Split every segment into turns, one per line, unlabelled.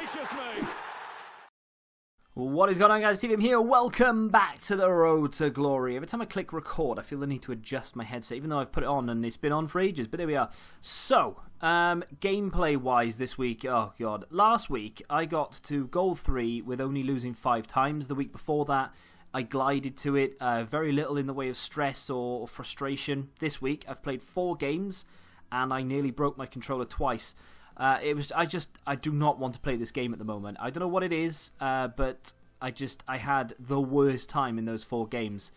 gracious me!
What is going on, guys? TVM here. Welcome back to the road to glory. Every time I click record, I feel the need to adjust my headset, even though I've put it on and it's been on for ages. But there we are. So, gameplay-wise this week, oh god. Last week, I got to goal 3 with only losing 5 times. The week before that, I glided to it. Very little in the way of stress or frustration. This week, I've played 4 games, and I nearly broke my controller twice. I do not want to play this game at the moment. I don't know what it is, but I had the worst time in those 4 games.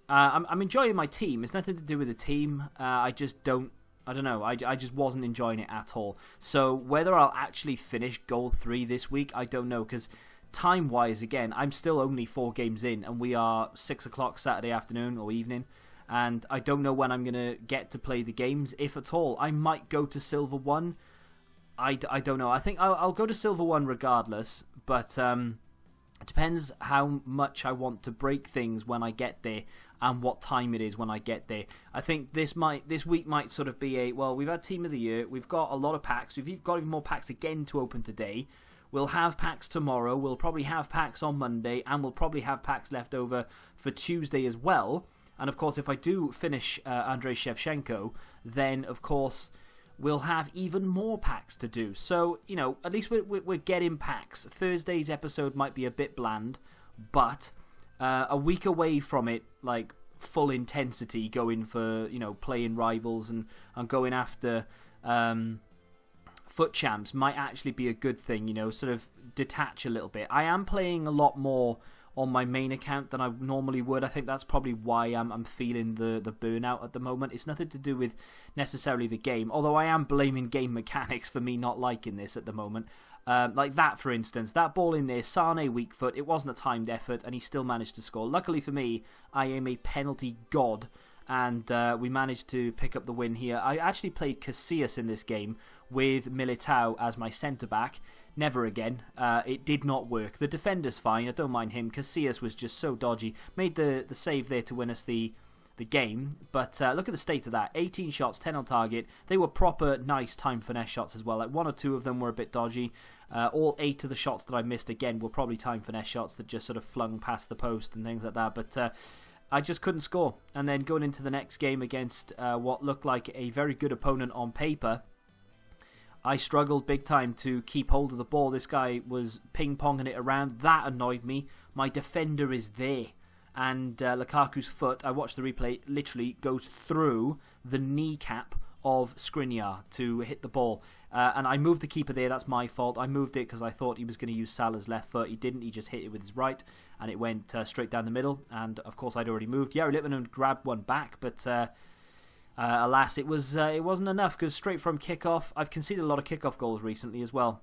I'm enjoying my team. It's nothing to do with the team. I don't know. I just wasn't enjoying it at all. So whether I'll actually finish goal 3 this week, I don't know, because time-wise, again, I'm still only 4 games in, and we are 6 o'clock Saturday afternoon or evening. And I don't know when I'm going to get to play the games, if at all. I might go to Silver 1. I don't know. I think I'll go to Silver 1 regardless, but it depends how much I want to break things when I get there and what time it is when I get there. I think this week might sort of be well, we've had Team of the Year, we've got a lot of packs, we've got even more packs again to open today. We'll have packs tomorrow, we'll probably have packs on Monday, and we'll probably have packs left over for Tuesday as well. And of course, if I do finish Andrei Shevchenko, then of course we'll have even more packs to do. So, you know, at least we're getting packs. Thursday's episode might be a bit bland, but a week away from it, like full intensity, going for, you know, playing rivals and going after foot champs might actually be a good thing, you know, sort of detach a little bit. I am playing a lot more on my main account than I normally would. I think that's probably why I'm feeling the burnout at the moment. It's nothing to do with necessarily the game, although I am blaming game mechanics for me not liking this at the moment. Like that, for instance, that ball in there, Sane weak foot, it wasn't a timed effort and he still managed to score. Luckily for me, I am a penalty god, and we managed to pick up the win here. I actually played Casillas in this game with Militao as my centre-back. Never again. It did not work. The defender's fine. I don't mind him. Casillas was just so dodgy. Made the save there to win us the game. But look at the state of that. 18 shots, 10 on target. They were proper, nice time finesse shots as well. Like 1 or 2 of them were a bit dodgy. All 8 of the shots that I missed, again, were probably time finesse shots that just sort of flung past the post and things like that. But I just couldn't score. And then going into the next game against what looked like a very good opponent on paper, I struggled big time to keep hold of the ball. This guy was ping-ponging it around. That annoyed me. My defender is there. And Lukaku's foot, I watched the replay, literally goes through the kneecap of Skriniar to hit the ball. And I moved the keeper there. That's my fault. I moved it because I thought he was going to use Salah's left foot. He didn't. He just hit it with his right. And it went straight down the middle. And, of course, I'd already moved. Yari Lippmann grabbed one back, but alas, it wasn't enough, because straight from kickoff, I've conceded a lot of kickoff goals recently as well.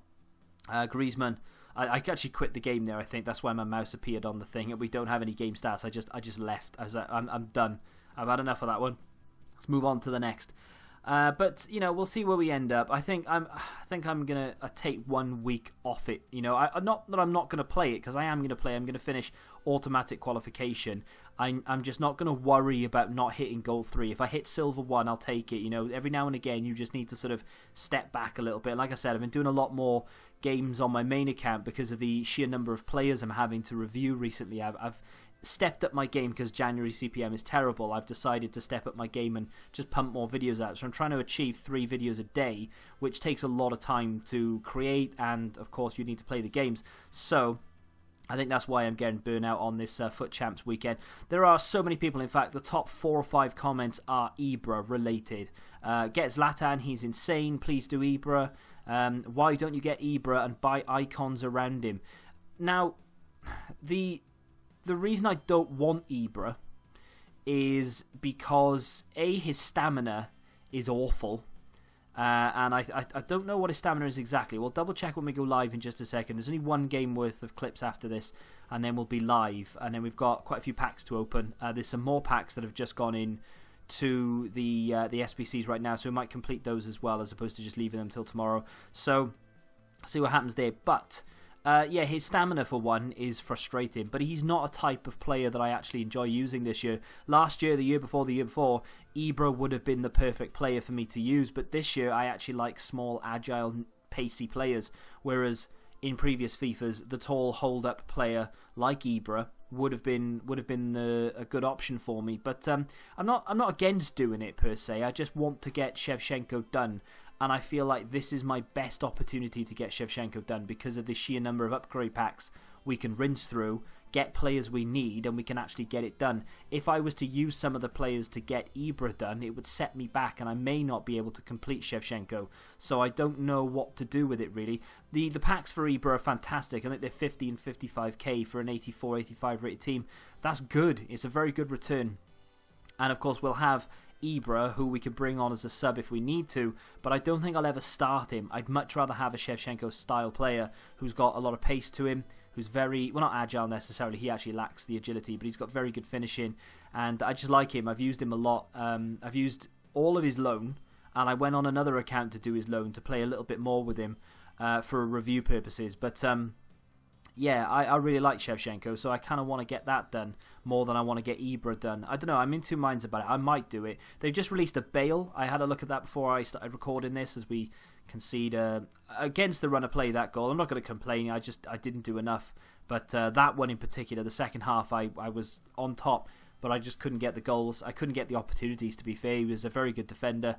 Griezmann, I actually quit the game there. I think that's why my mouse appeared on the thing, and we don't have any game stats. I just left. I'm done. I've had enough of that one. Let's move on to the next. But you know, we'll see where we end up. I think I'm gonna take 1 week off it. You know, not that I'm not gonna play it, because I am gonna play. I'm gonna finish automatic qualification. I'm just not gonna worry about not hitting goal 3. If I hit Silver 1, I'll take it. You know, every now and again, you just need to sort of step back a little bit. Like I said, I've been doing a lot more games on my main account because of the sheer number of players I'm having to review recently. I've stepped up my game because January CPM is terrible. I've decided to step up my game and just pump more videos out. So I'm trying to achieve 3 videos a day, which takes a lot of time to create, and of course you need to play the games. So I think that's why I'm getting burnout on this Foot Champs weekend. There are so many people. In fact, the top 4 or 5 comments are Ibra related. Get Zlatan, he's insane. Please do Ibra. Why don't you get Ibra and buy icons around him? Now, the reason I don't want Ibra is because his stamina is awful, and I don't know what his stamina is exactly. We'll double check when we go live in just a second. There's only 1 game worth of clips after this, and then we'll be live, and then we've got quite a few packs to open. There's some more packs that have just gone in to the SBCs right now, so we might complete those as well, as opposed to just leaving them till tomorrow. So see what happens there. But yeah, his stamina for one is frustrating, but he's not a type of player that I actually enjoy using this year. Last year, the year before, Ibra would have been the perfect player for me to use, but this year I actually like small, agile, pacey players, whereas in previous FIFAs, the tall hold-up player like Ibra would have been a good option for me. But I'm not against doing it per se. I just want to get Shevchenko done, and I feel like this is my best opportunity to get Shevchenko done because of the sheer number of upgrade packs we can rinse through, get players we need, and we can actually get it done. If I was to use some of the players to get Ibra done, it would set me back, and I may not be able to complete Shevchenko. So I don't know what to do with it, really. The packs for Ibra are fantastic. I think they're 50 and 55k for an 84, 85 rated team. That's good. It's a very good return. And of course, we'll have Ibra, who we could bring on as a sub if we need to, but I don't think I'll ever start him. I'd much rather have a Shevchenko style player who's got a lot of pace to him, who's very, well, not agile necessarily, he actually lacks the agility, but he's got very good finishing, and I just like him. I've used him a lot. I've used all of his loan, and I went on another account to do his loan to play a little bit more with him for review purposes, but yeah, I really like Shevchenko, so I kind of want to get that done more than I want to get Ibra done. I don't know, I'm in two minds about it. I might do it. They've just released a Bale. I had a look at that before I started recording this, as we concede against the run of play, that goal. I'm not going to complain, I didn't do enough. But that one in particular, the second half, I was on top, but I just couldn't get the goals. I couldn't get the opportunities, to be fair. He was a very good defender,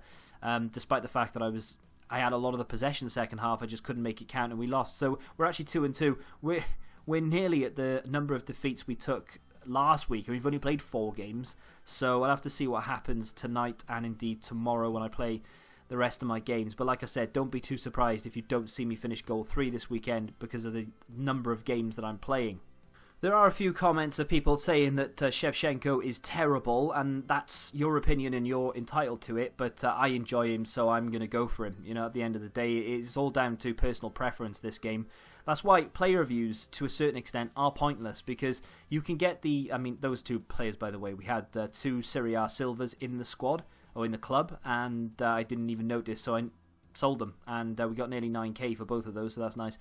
despite the fact that I had a lot of the possession the second half. I just couldn't make it count, and we lost. So we're actually 2-2. We're nearly at the number of defeats we took last week. We've only played 4 games, so I'll have to see what happens tonight and indeed tomorrow when I play the rest of my games. But like I said, don't be too surprised if you don't see me finish goal 3 this weekend because of the number of games that I'm playing. There are a few comments of people saying that Shevchenko is terrible, and that's your opinion and you're entitled to it, but I enjoy him, so I'm going to go for him. You know, at the end of the day, it's all down to personal preference, this game. That's why player reviews, to a certain extent, are pointless, because you can get those 2 players, by the way, we had 2 Serie A Silvers in the squad, or in the club, and I didn't even notice, so I sold them, and we got nearly 9k for both of those, so that's nice.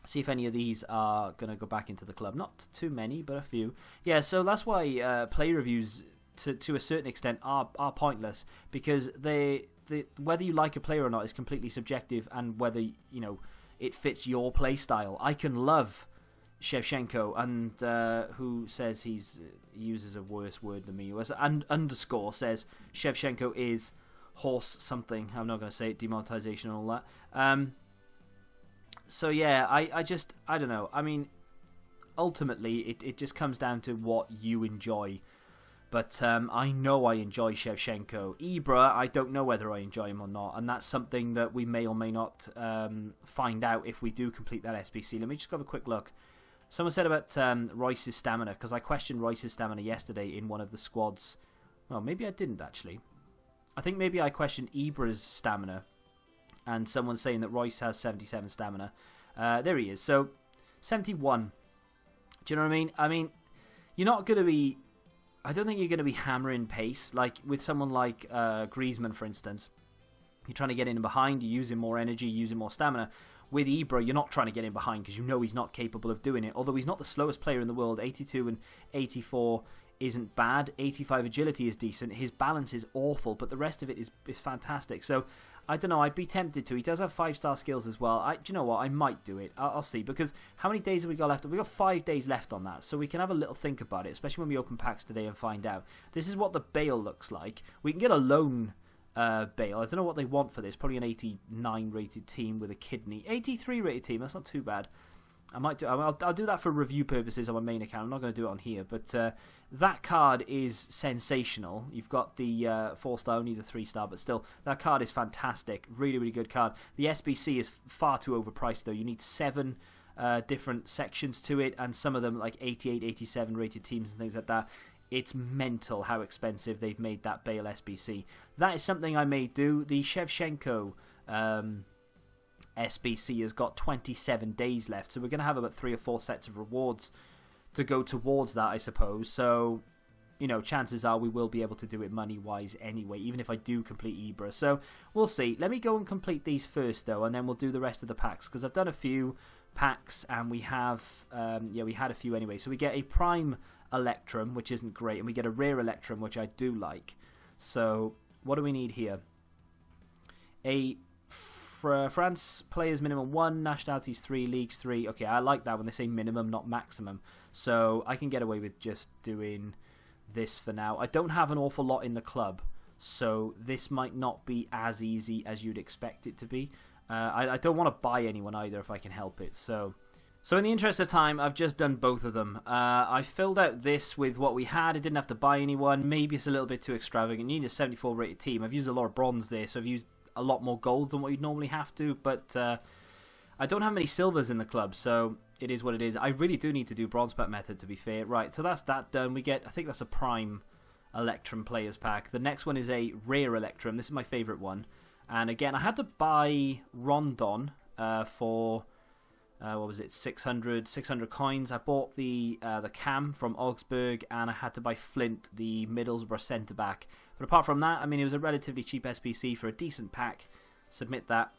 See if any of these are going to go back into the club. Not too many, but a few. Yeah, so that's why player reviews, to a certain extent, are pointless, because whether you like a player or not is completely subjective, and whether, you know, it fits your play style. I can love Shevchenko, and who says he uses a worse word than me, and underscore says Shevchenko is horse something. I'm not going to say it, demonetization and all that. So yeah, I don't know. I mean, ultimately, it just comes down to what you enjoy. But I know I enjoy Shevchenko. Ibra, I don't know whether I enjoy him or not, and that's something that we may or may not find out if we do complete that SBC. Let me just have a quick look. Someone said about Royce's stamina, because I questioned Royce's stamina yesterday in one of the squads. Well, maybe I didn't, actually. I think maybe I questioned Ibra's stamina, and someone's saying that Royce has 77 stamina. There he is. So, 71. Do you know what I mean? I mean, you're not going to be... I don't think you're going to be hammering pace. Like, with someone like Griezmann, for instance. You're trying to get in behind, you're using more energy, using more stamina. With Ibra, you're not trying to get in behind because you know he's not capable of doing it. Although he's not the slowest player in the world. 82 and 84 isn't bad. 85 agility is decent. His balance is awful, but the rest of it is fantastic. So, I don't know, I'd be tempted to. He does have 5-star skills as well. Do you know what? I might do it. I'll see. Because how many days have we got left? We've got 5 days left on that. So we can have a little think about it, especially when we open packs today and find out. This is what the Bale looks like. We can get a loan Bale. I don't know what they want for this. Probably an 89 rated team with a kidney. 83 rated team. That's not too bad. I'll do that for review purposes on my main account. I'm not going to do it on here, but that card is sensational. You've got the 4-star, only the 3-star, but still, that card is fantastic. Really, really good card. The SBC is far too overpriced, though. You need 7 different sections to it, and some of them like 88, 87 rated teams and things like that. It's mental how expensive they've made that Bale SBC. That is something I may do. The Shevchenko SBC has got 27 days left, so we're going to have about 3 or 4 sets of rewards to go towards that, I suppose. So, you know, chances are we will be able to do it money-wise anyway, even if I do complete Ibra. So, we'll see. Let me go and complete these first, though, and then we'll do the rest of the packs, because I've done a few packs, and we have, we had a few anyway. So we get a Prime Electrum, which isn't great, and we get a Rare Electrum, which I do like. So, what do we need here? A France players minimum 1, nationalities 3, leagues 3. Okay, I like that when they say minimum, not maximum. So I can get away with just doing this for now. I don't have an awful lot in the club, so this might not be as easy as you'd expect it to be. I don't want to buy anyone either if I can help it. So in the interest of time, I've just done both of them. I filled out this with what we had. I didn't have to buy anyone. Maybe it's a little bit too extravagant. You need a 74 rated team. I've used a lot of bronze there, so I've used a lot more gold than what you'd normally have to. But I don't have many silvers in the club, so it is what it is. I really do need to do bronze pack method, to be fair. Right, so that's that done. We get, I think that's a prime Electrum players pack. The next one is a rare Electrum. This is my favourite one. And again, I had to buy Rondon for, what was it, 600 coins. I bought the Cam from Augsburg, and I had to buy Flint, the Middlesbrough centre-back. But apart from that, I mean, it was a relatively cheap SPC for a decent pack. Submit that,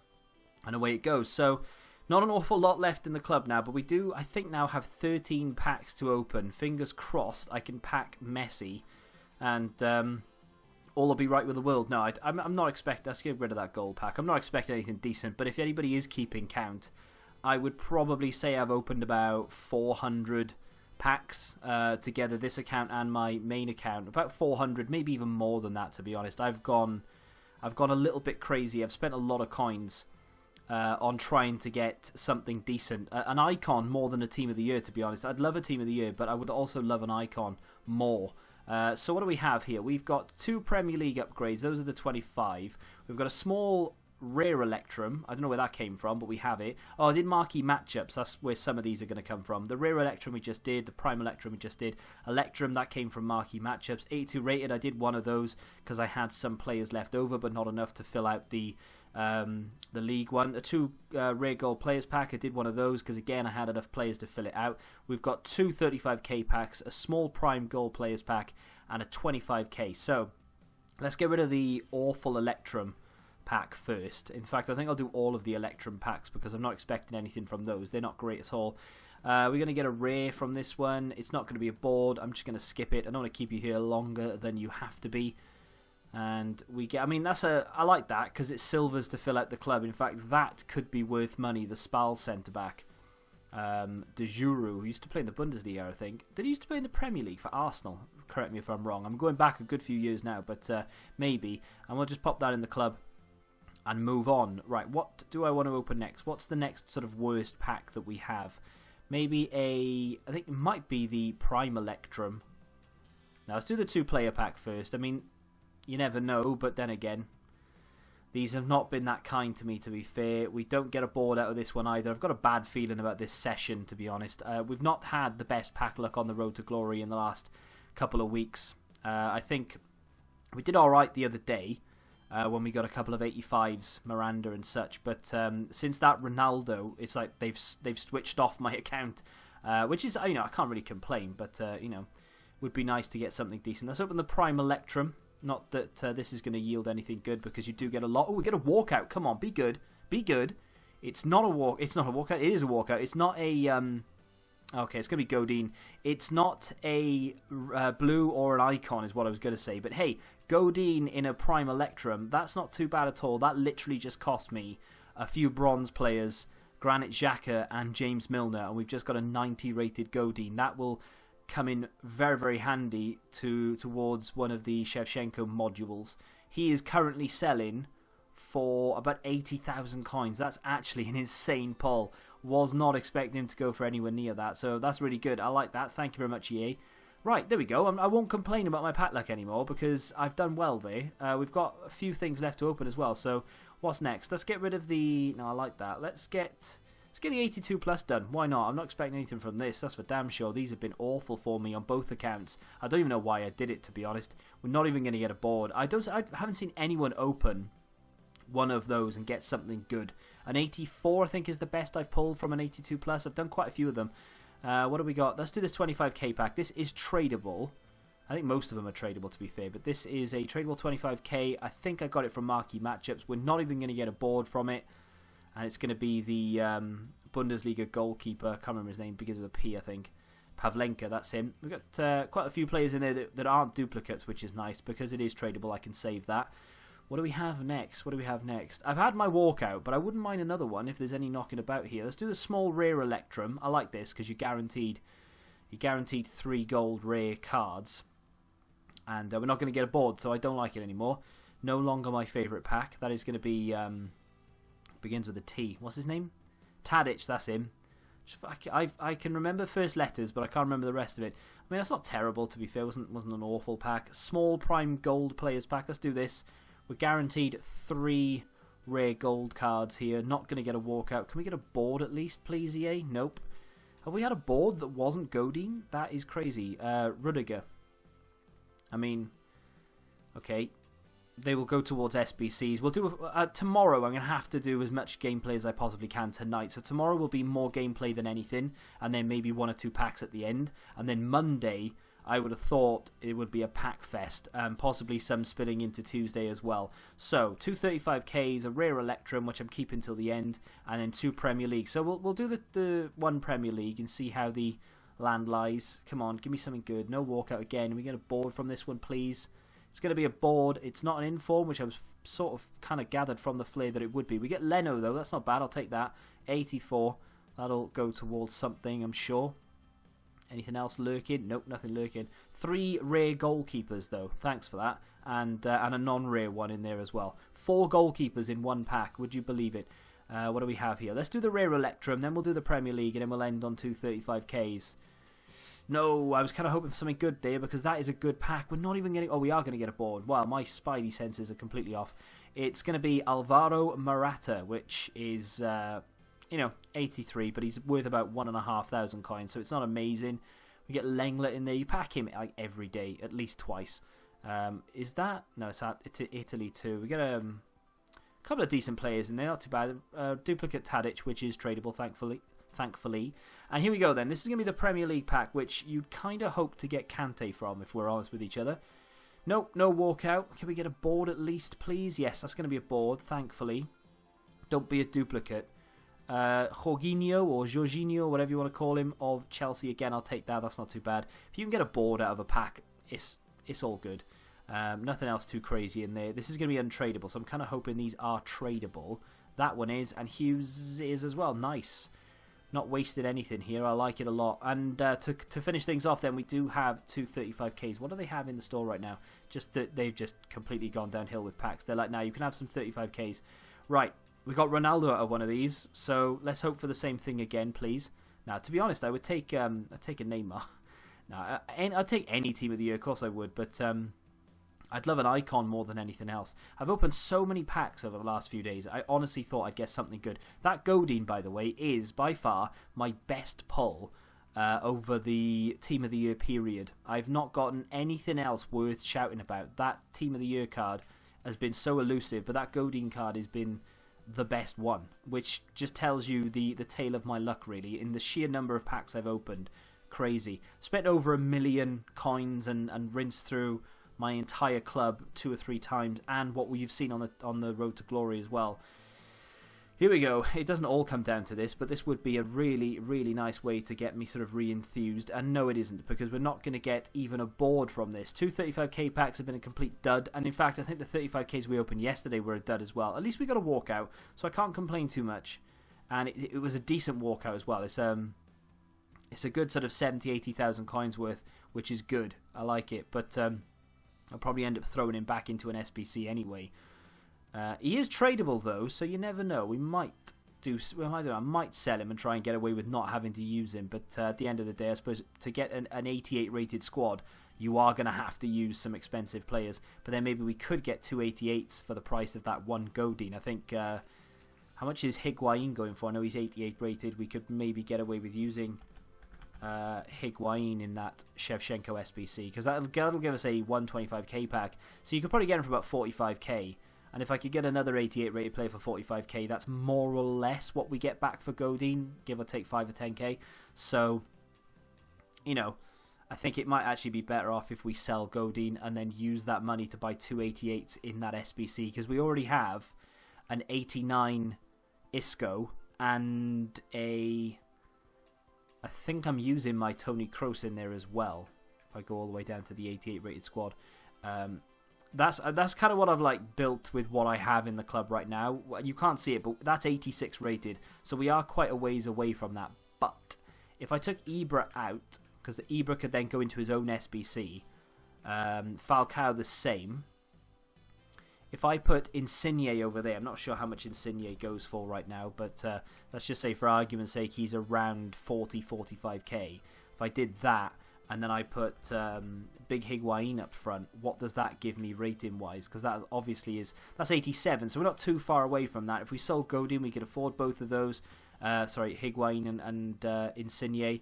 and away it goes. So, not an awful lot left in the club now, but we do, I think, now have 13 packs to open. Fingers crossed I can pack Messi, and all will be right with the world. No, I'm not expecting... Let's get rid of that gold pack. I'm not expecting anything decent, but if anybody is keeping count, I would probably say I've opened about 400 packs together, this account and my main account. About 400, maybe even more than that, to be honest. I've gone a little bit crazy. I've spent a lot of coins on trying to get something decent. An icon more than a team of the year, to be honest. I'd love a team of the year, but I would also love an icon more. So what do we have here? We've got 2 Premier League upgrades. Those are the 25. We've got a small rare Electrum. I don't know where that came from, but we have it. Oh, I did marquee matchups. That's where some of these are going to come from. The rare Electrum we just did. The prime Electrum we just did. Electrum, that came from marquee matchups. 82 rated. I did one of those because I had some players left over, but not enough to fill out the league one. The 2 rare gold players pack, I did one of those because again I had enough players to fill it out. We've got 2 35k packs, a small prime gold players pack, and a 25k. So let's get rid of the awful Electrum pack first. In fact, I think I'll do all of the Electrum packs because I'm not expecting anything from those. They're not great at all. We're going to get a rare from this one. It's not going to be a board. I'm just going to skip it. I don't want to keep you here longer than you have to be. And we get, I mean, I like that because it's silvers to fill out the club. In fact, that could be worth money. The Spal centre-back, De Juru, who used to play in the Bundesliga, I think. Did he used to play in the Premier League for Arsenal? Correct me if I'm wrong. I'm going back a good few years now, but maybe. And we'll just pop that in the club and move on. Right, what do I want to open next? What's the next sort of worst pack that we have? Maybe I think it might be the Prime Electrum. Now, let's do the 2-player pack first. I mean, you never know, but then again, these have not been that kind to me, to be fair. We don't get a board out of this one either. I've got a bad feeling about this session, to be honest. We've not had the best pack luck on the road to glory in the last couple of weeks. I think we did alright the other day when we got a couple of 85s, Miranda and such. But since that Ronaldo, it's like they've switched off my account, which is, I can't really complain, but would be nice to get something decent. Let's open the Prime Electrum. Not that this is going to yield anything good because you do get a lot. Oh, we get a walkout. Come on, be good. Be good. It's not a walkout. It is a walkout. It's not a okay, it's going to be Godin. It's not a blue or an icon is what I was going to say. But hey, Godin in a Prime Electrum, that's not too bad at all. That literally just cost me a few bronze players, Granit Xhaka and James Milner, and we've just got a 90 rated Godin. That will come in very, very handy towards one of the Shevchenko modules. He is currently selling for about 80,000 coins. That's actually an insane pull. Was not expecting him to go for anywhere near that, so that's really good. I like that. Thank you very much, EA. Right, there we go. I won't complain about my pack luck anymore because I've done well there. We've got a few things left to open as well, so what's next? Let's get rid of the... No, I like that. Let's get the 82 plus done. Why not? I'm not expecting anything from this. That's for damn sure. These have been awful for me on both accounts. I don't even know why I did it, to be honest. We're not even going to get a board. I haven't seen anyone open one of those and get something good. An 84, I think, is the best I've pulled from an 82 plus. I've done quite a few of them. What do we got? Let's do this 25k pack. This is tradable. I think most of them are tradable, to be fair, but this is a tradable 25k. I think I got it from marquee matchups. We're not even going to get a board from it. And it's going to be the Bundesliga goalkeeper. I can't remember his name. Begins with a P, I think. Pavlenka, that's him. We've got quite a few players in there that aren't duplicates, which is nice. Because it is tradable, I can save that. What do we have next? What do we have next? I've had my walkout, but I wouldn't mind another one if there's any knocking about here. Let's do the small rare Electrum. I like this because you're guaranteed 3 gold rare cards. And we're not going to get a board, so I don't like it anymore. No longer my favourite pack. That is going to be... begins with a T. What's his name? Tadic, that's him. I can remember first letters, but I can't remember the rest of it. I mean, that's not terrible, to be fair. It wasn't an awful pack. Small prime gold players pack. Let's do this. We're guaranteed 3 rare gold cards here. Not going to get a walkout. Can we get a board at least, please, EA? Nope. Have we had a board that wasn't Godin? That is crazy. Rudiger. I mean, okay. They will go towards SBCs. We'll do tomorrow. I'm going to have to do as much gameplay as I possibly can tonight. So tomorrow will be more gameplay than anything, and then maybe 1 or 2 packs at the end. And then Monday, I would have thought it would be a pack fest, possibly some spilling into Tuesday as well. So 2 35Ks, a rare Electrum, which I'm keeping till the end, and then 2 Premier League. So we'll do the 1 Premier League and see how the land lies. Come on, give me something good. No walkout again. We get a board from this one, please. It's going to be a board. It's not an inform, which I was sort of kind of gathered from the flare that it would be. We get Leno, though. That's not bad. I'll take that. 84. That'll go towards something, I'm sure. Anything else lurking? Nope, nothing lurking. 3 rare goalkeepers, though. Thanks for that. And a non-rare one in there as well. 4 goalkeepers in 1 pack. Would you believe it? What do we have here? Let's do the rare Electrum. Then we'll do the Premier League. And then we'll end on 2 35Ks. No, I was kind of hoping for something good there because that is a good pack. We're not even getting... Oh, we are going to get a board. Wow, my spidey senses are completely off. It's going to be Alvaro Morata, which is, 83, but he's worth about 1,500 coins, so it's not amazing. We get Lenglet in there. You pack him like every day, at least twice. Is that... No, it's Italy too. We get a couple of decent players in there, not too bad. Duplicate Tadic, which is tradable, thankfully. And here we go then. This is going to be the Premier League pack, which you'd kind of hope to get Kante from, if we're honest with each other. Nope, no walkout. Can we get a board at least, please? Yes, that's going to be a board, thankfully. Don't be a duplicate. Jorginho, or Jorginho, whatever you want to call him, of Chelsea. Again, I'll take that. That's not too bad. If you can get a board out of a pack, it's all good. Nothing else too crazy in there. This is going to be untradeable, so I'm kind of hoping these are tradable. That one is, and Hughes is as well. Nice. Not wasted anything here. I like it a lot. And to finish things off, then we do have 2 35Ks. What do they have in the store right now? Just that they've just completely gone downhill with packs. They're like, now you can have some 35Ks. Right, we got Ronaldo out of one of these, so let's hope for the same thing again, please. Now, to be honest, I would take a Neymar. Now, I'd take any team of the year, of course I would, but I'd love an icon more than anything else. I've opened so many packs over the last few days. I honestly thought I'd get something good. That Godin, by the way, is by far my best pull over the Team of the Year period. I've not gotten anything else worth shouting about. That Team of the Year card has been so elusive, but that Godin card has been the best one, which just tells you the tale of my luck, really, in the sheer number of packs I've opened. Crazy. Spent over 1 million coins and rinsed through my entire club 2 or 3 times, and what we've seen on the road to glory as well. Here we go. It doesn't all come down to this, but this would be a really, really nice way to get me sort of re-enthused. And no, it isn't, because we're not going to get even a board from this. 2 35k packs have been a complete dud, and in fact, I think the 35ks we opened yesterday were a dud as well. At least we got a walkout, so I can't complain too much. And it was a decent walkout as well. It's a good sort of 70,000-80,000 coins worth, which is good. I like it, but I'll probably end up throwing him back into an SBC anyway. He is tradable though, so you never know. We might do. Well, I don't know. I might sell him and try and get away with not having to use him. But at the end of the day, I suppose to get an 88 rated squad, you are going to have to use some expensive players. But then maybe we could get 2 88s for the price of that one Godin. I think. How much is Higuain going for? I know he's 88 rated. We could maybe get away with using Higuain in that Shevchenko SBC, because that'll give us a 125k pack, so you could probably get him for about 45k, and if I could get another 88 rated player for 45k, that's more or less what we get back for Godin, give or take 5 or 10k. So, you know, I think it might actually be better off if we sell Godin and then use that money to buy 2 88s in that SBC, because we already have an 89 Isco and I think I'm using my Toni Kroos in there as well. If I go all the way down to the 88 rated squad. that's kind of what I've like built with what I have in the club right now. You can't see it, but that's 86 rated, so we are quite a ways away from that. But if I took Ibra out, because the Ibra could then go into his own SBC, Falcao the same. If I put Insigne over there, I'm not sure how much Insigne goes for right now, but let's just say for argument's sake he's around 40-45k. If I did that, and then I put Big Higuain up front, what does that give me rating-wise? Because that obviously that's 87, so we're not too far away from that. If we sold Godin, we could afford both of those. Higuain and Insigne.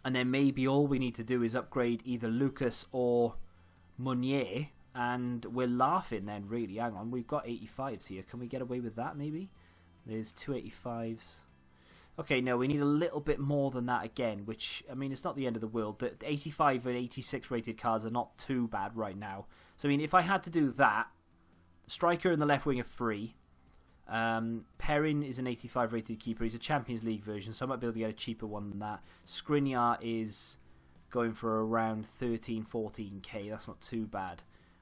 And then maybe all we need to do is upgrade either Lucas or Meunier, and we're laughing then, really. Hang on, we've got 85s here. Can we get away with that, maybe? There's two 85s. Okay, no, we need a little bit more than that again, which, I mean, it's not the end of the world. The 85 and 86 rated cards are not too bad right now. So, I mean, if I had to do that, the striker and the left wing are free. Perrin is an 85 rated keeper. He's a Champions League version, so I might be able to get a cheaper one than that. Skriniar is going for around 13-14k. That's not too bad.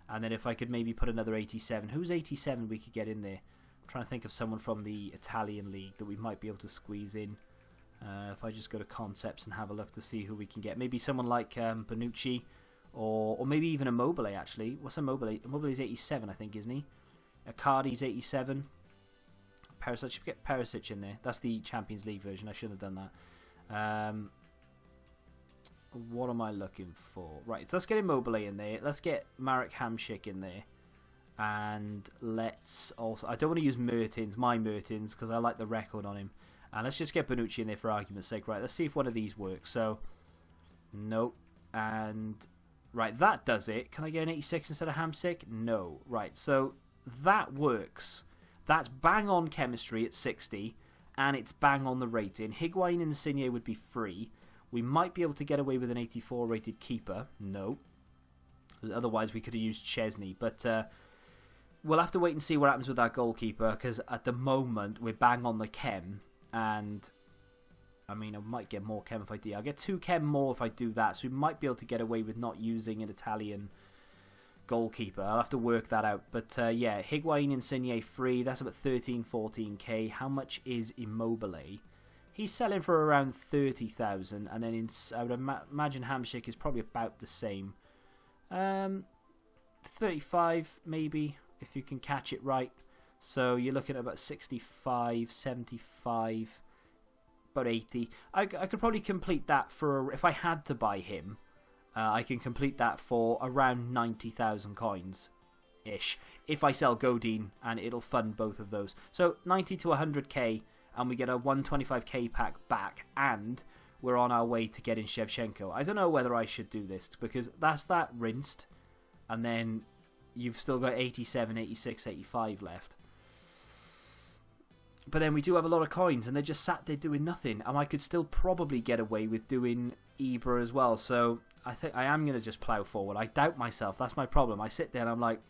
And then if I could maybe put another 87. Who's 87 we could get in there? I'm trying to think of someone from the Italian league that we might be able to squeeze in. If I just go to concepts and have a look to see who we can get. Maybe someone like Bonucci or maybe even Immobile, actually. What's Immobile? Immobile's 87, I think, isn't he? Icardi's 87. Perisic, get Perisic in there. That's the Champions League version. I shouldn't have done that. What am I looking for? Right, so let's get Immobile in there. Let's get Marek Hamšík in there. And let's also... I don't want to use my Mertens, because I like the record on him. And let's just get Bonucci in there for argument's sake. Right, let's see if one of these works. So, nope. And, right, that does it. Can I get an 86 instead of Hamšík? No. Right, so that works. That's bang on chemistry at 60, and it's bang on the rating. Higuain and Insigne would be free. We might be able to get away with an 84 rated keeper. No. Otherwise, we could have used Chesney. But we'll have to wait and see what happens with our goalkeeper, because at the moment, we're bang on the chem. And, I mean, I might get more chem if I do. I'll get 2 chem more if I do that. So we might be able to get away with not using an Italian goalkeeper. I'll have to work that out. But yeah, Higuain, Insigne free. That's about 13-14k. How much is Immobile? He's selling for around 30,000, and then I would imagine Hamšík is probably about the same. 35 maybe, if you can catch it right. So you're looking at about 65, 75, about 80. I could probably complete that for, if I had to buy him, I can complete that for around 90,000 coins-ish. If I sell Godin, and it'll fund both of those. So 90 to 100k, and we get a 125k pack back, and we're on our way to getting Shevchenko. I don't know whether I should do this, because that's that rinsed, and then you've still got 87, 86, 85 left. But then we do have a lot of coins, and they're just sat there doing nothing, and I could still probably get away with doing Ibra as well. So I think I am going to just plough forward. I doubt myself. That's my problem. I sit there and I'm like,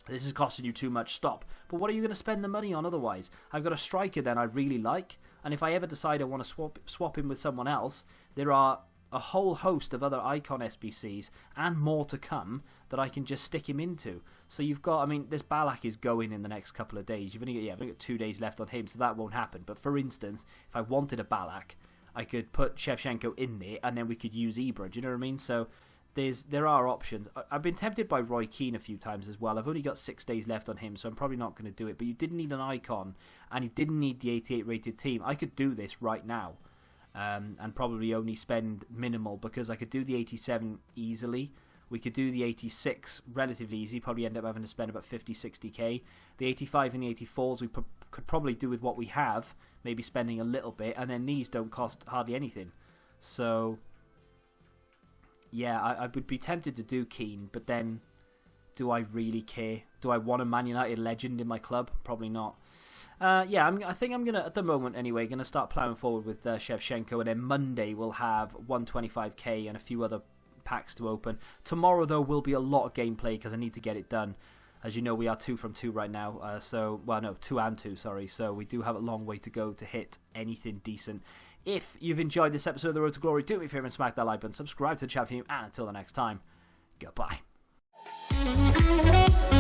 this is costing you too much, stop. But what are you going to spend the money on otherwise? I've got a striker then I really like, and if I ever decide I want to swap him with someone else, there are a whole host of other icon SBCs and more to come that I can just stick him into. So you've got, I mean, this Ballack is going in the next couple of days. I've only got 2 days left on him, so that won't happen. But for instance, if I wanted a Ballack, I could put Shevchenko in there, and then we could use Ibra. Do you know what I mean? So there are options. I've been tempted by Roy Keane a few times as well. I've only got 6 days left on him, so I'm probably not going to do it. But you didn't need an icon, and you didn't need the 88 rated team. I could do this right now, and probably only spend minimal, because I could do the 87 easily. We could do the 86 relatively easy, probably end up having to spend about 50, 60k. The 85 and the 84s we could probably do with what we have, maybe spending a little bit, and then these don't cost hardly anything. So yeah, I would be tempted to do Keane, but then do I really care? Do I want a Man United legend in my club? Probably not. Yeah, I think I'm going to, at the moment anyway, going to start ploughing forward with Shevchenko, and then Monday we'll have 125k and a few other packs to open. Tomorrow, though, will be a lot of gameplay because I need to get it done. As you know, we are 2 from 2 right now. 2 and 2, sorry. So we do have a long way to go to hit anything decent. If you've enjoyed this episode of The Road to Glory, do me a favour and smack that like button, subscribe to the channel, and until the next time, goodbye.
Bye.